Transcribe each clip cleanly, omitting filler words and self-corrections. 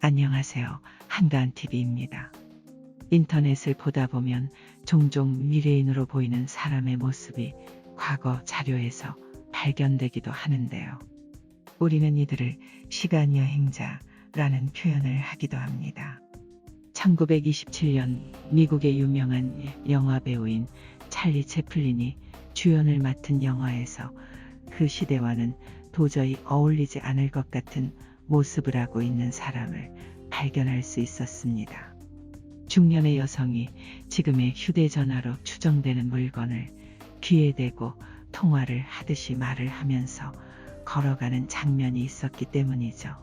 안녕하세요. 한가한TV입니다. 인터넷을 보다 보면 종종 미래인으로 보이는 사람의 모습이 과거 자료에서 발견되기도 하는데요. 우리는 이들을 시간여행자라는 표현을 하기도 합니다. 1927년 미국의 유명한 영화 배우인 찰리 채플린이 주연을 맡은 영화에서 그 시대와는 도저히 어울리지 않을 것 같은 모습을 하고 있는 사람을 발견할 수 있었습니다. 중년의 여성이 지금의 휴대전화로 추정되는 물건을 귀에 대고 통화를 하듯이 말을 하면서 걸어가는 장면이 있었기 때문이죠.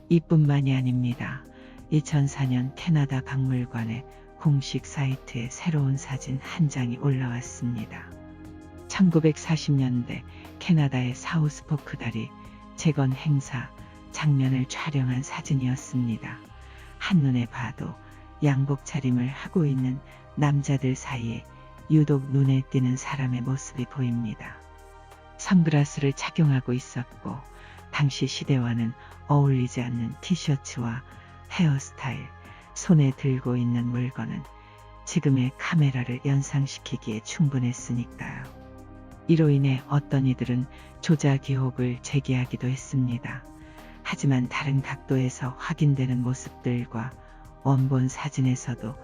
이뿐만이 아닙니다. 2004년 캐나다 박물관의 공식 사이트에 새로운 사진 한 장이 올라왔습니다. 1940년대 캐나다의 사우스포크 다리 재건 행사 장면을 촬영한 사진이었습니다. 한눈에 봐도 양복 차림을 하고 있는 남자들 사이에 유독 눈에 띄는 사람의 모습이 보입니다. 선글라스를 착용하고 있었고 당시 시대와는 어울리지 않는 티셔츠와 헤어스타일, 손에 들고 있는 물건은 지금의 카메라를 연상시키기에 충분했으니까요. 이로 인해 어떤 이들은 조작 의혹을 제기하기도 했습니다. 하지만 다른 각도에서 확인되는 모습들과 원본 사진에서도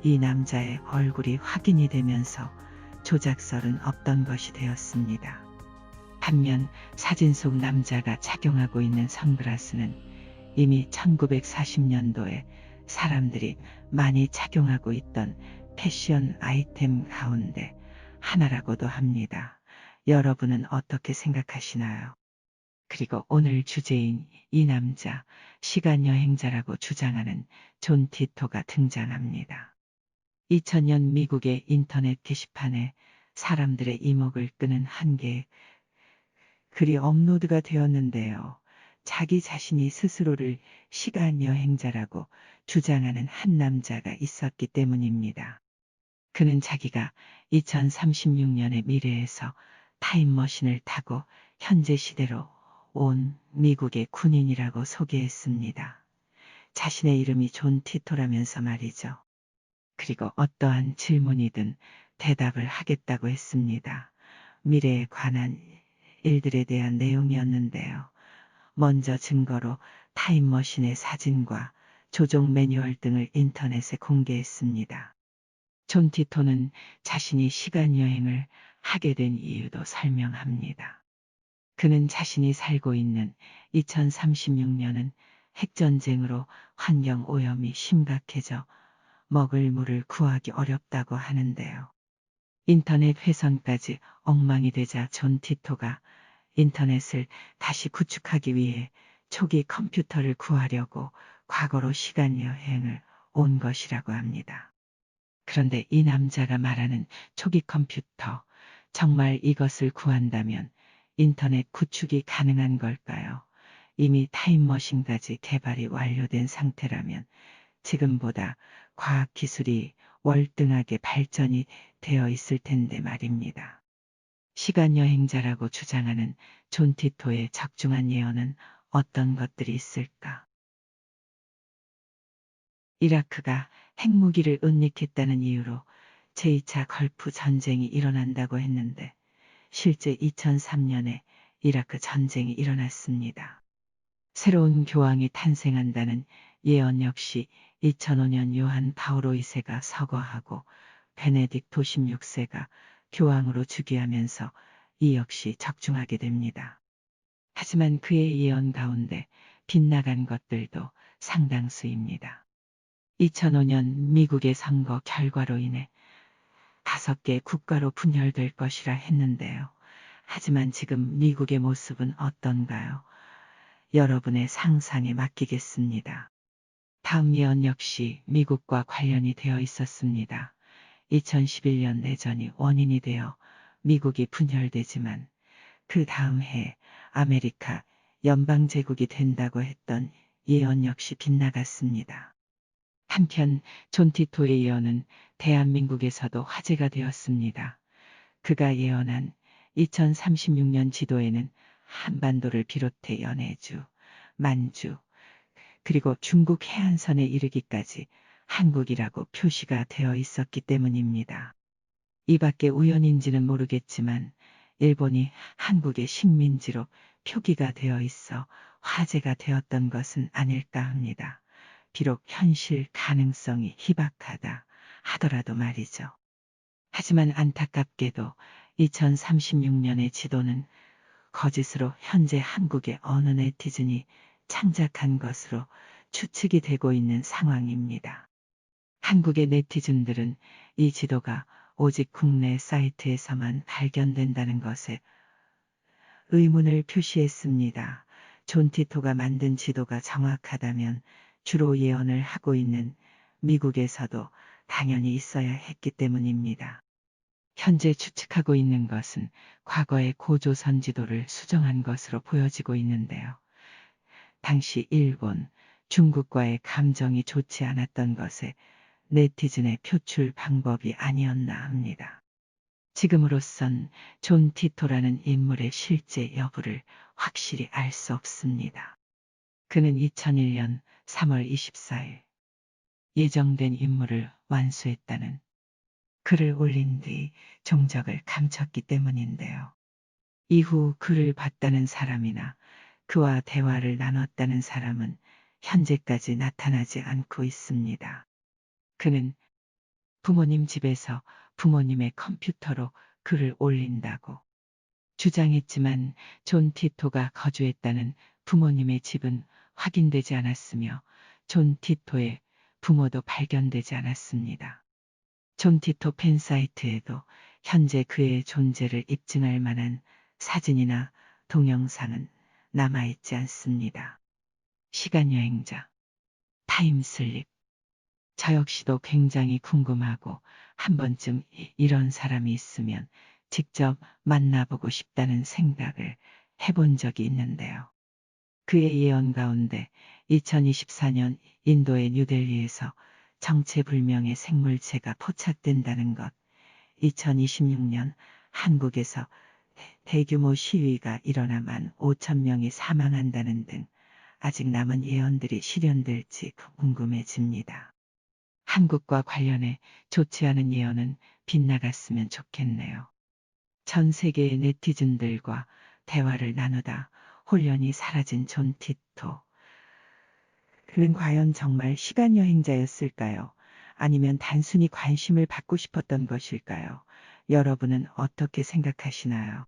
이 남자의 얼굴이 확인이 되면서 조작설은 없던 것이 되었습니다. 반면 사진 속 남자가 착용하고 있는 선글라스는 이미 1940년도에 사람들이 많이 착용하고 있던 패션 아이템 가운데 하나라고도 합니다. 여러분은 어떻게 생각하시나요? 그리고 오늘 주제인 이 남자, 시간여행자라고 주장하는 존 티토가 등장합니다. 2000년 미국의 인터넷 게시판에 사람들의 이목을 끄는 한 개의 글이 업로드가 되었는데요. 자기 자신이 스스로를 시간여행자라고 주장하는 한 남자가 있었기 때문입니다. 그는 자기가 2036년의 미래에서 타임머신을 타고 현재 시대로 온 미국의 군인이라고 소개했습니다. 자신의 이름이 존 티토라면서 말이죠. 그리고 어떠한 질문이든 대답을 하겠다고 했습니다. 미래에 관한 일들에 대한 내용이었는데요. 먼저 증거로 타임머신의 사진과 조종 매뉴얼 등을 인터넷에 공개했습니다. 존 티토는 자신이 시간여행을 하게 된 이유도 설명합니다. 그는 자신이 살고 있는 2036년은 핵전쟁으로 환경오염이 심각해져 먹을 물을 구하기 어렵다고 하는데요. 인터넷 회선까지 엉망이 되자 존 티토가 인터넷을 다시 구축하기 위해 초기 컴퓨터를 구하려고 과거로 시간여행을 온 것이라고 합니다. 그런데 이 남자가 말하는 초기 컴퓨터, 정말 이것을 구한다면 인터넷 구축이 가능한 걸까요? 이미 타임머신까지 개발이 완료된 상태라면 지금보다 과학기술이 월등하게 발전이 되어 있을 텐데 말입니다. 시간여행자라고 주장하는 존 티토의 적중한 예언은 어떤 것들이 있을까? 이라크가 핵무기를 은닉했다는 이유로 제2차 걸프 전쟁이 일어난다고 했는데 실제 2003년에 이라크 전쟁이 일어났습니다. 새로운 교황이 탄생한다는 예언 역시 2005년 요한 바오로 2세가 서거하고 베네딕토 16세가 교황으로 즉위하면서 이 역시 적중하게 됩니다. 하지만 그의 예언 가운데 빗나간 것들도 상당수입니다. 2005년 미국의 선거 결과로 인해 5개 국가로 분열될 것이라 했는데요. 하지만 지금 미국의 모습은 어떤가요? 여러분의 상상에 맡기겠습니다. 다음 예언 역시 미국과 관련이 되어 있었습니다. 2011년 내전이 원인이 되어 미국이 분열되지만 그 다음 해 아메리카 연방제국이 된다고 했던 예언 역시 빗나갔습니다. 한편 존 티토의 예언은 대한민국에서도 화제가 되었습니다. 그가 예언한 2036년 지도에는 한반도를 비롯해 연해주, 만주, 그리고 중국 해안선에 이르기까지 한국이라고 표시가 되어 있었기 때문입니다. 이 밖에 우연인지는 모르겠지만 일본이 한국의 식민지로 표기가 되어 있어 화제가 되었던 것은 아닐까 합니다. 비록 현실 가능성이 희박하다 하더라도 말이죠. 하지만 안타깝게도 2036년의 지도는 거짓으로 현재 한국의 어느 네티즌이 창작한 것으로 추측이 되고 있는 상황입니다. 한국의 네티즌들은 이 지도가 오직 국내 사이트에서만 발견된다는 것에 의문을 표시했습니다. 존 티토가 만든 지도가 정확하다면 주로 예언을 하고 있는 미국에서도 당연히 있어야 했기 때문입니다. 현재 추측하고 있는 것은 과거의 고조선 지도를 수정한 것으로 보여지고 있는데요. 당시 일본, 중국과의 감정이 좋지 않았던 것에 네티즌의 표출 방법이 아니었나 합니다. 지금으로선 존 티토라는 인물의 실제 여부를 확실히 알 수 없습니다. 그는 2001년 3월 24일 예정된 임무를 완수했다는 글을 올린 뒤 종적을 감췄기 때문인데요. 이후 그를 봤다는 사람이나 그와 대화를 나눴다는 사람은 현재까지 나타나지 않고 있습니다. 그는 부모님 집에서 부모님의 컴퓨터로 글을 올린다고 주장했지만 존 티토가 거주했다는 부모님의 집은 확인되지 않았으며 존 티토의 부모도 발견되지 않았습니다. 존 티토 팬사이트에도 현재 그의 존재를 입증할 만한 사진이나 동영상은 남아있지 않습니다. 시간여행자, 타임슬립. 저 역시도 굉장히 궁금하고 한 번쯤 이런 사람이 있으면 직접 만나보고 싶다는 생각을 해본 적이 있는데요. 그의 예언 가운데 2024년 인도의 뉴델리에서 정체불명의 생물체가 포착된다는 것, 2026년 한국에서 대규모 시위가 일어나 15,000명이 사망한다는 등 아직 남은 예언들이 실현될지 궁금해집니다. 한국과 관련해 좋지 않은 예언은 빗나갔으면 좋겠네요. 전 세계의 네티즌들과 대화를 나누다 홀연히 사라진 존 티토. 그는 과연 정말 시간여행자였을까요? 아니면 단순히 관심을 받고 싶었던 것일까요? 여러분은 어떻게 생각하시나요?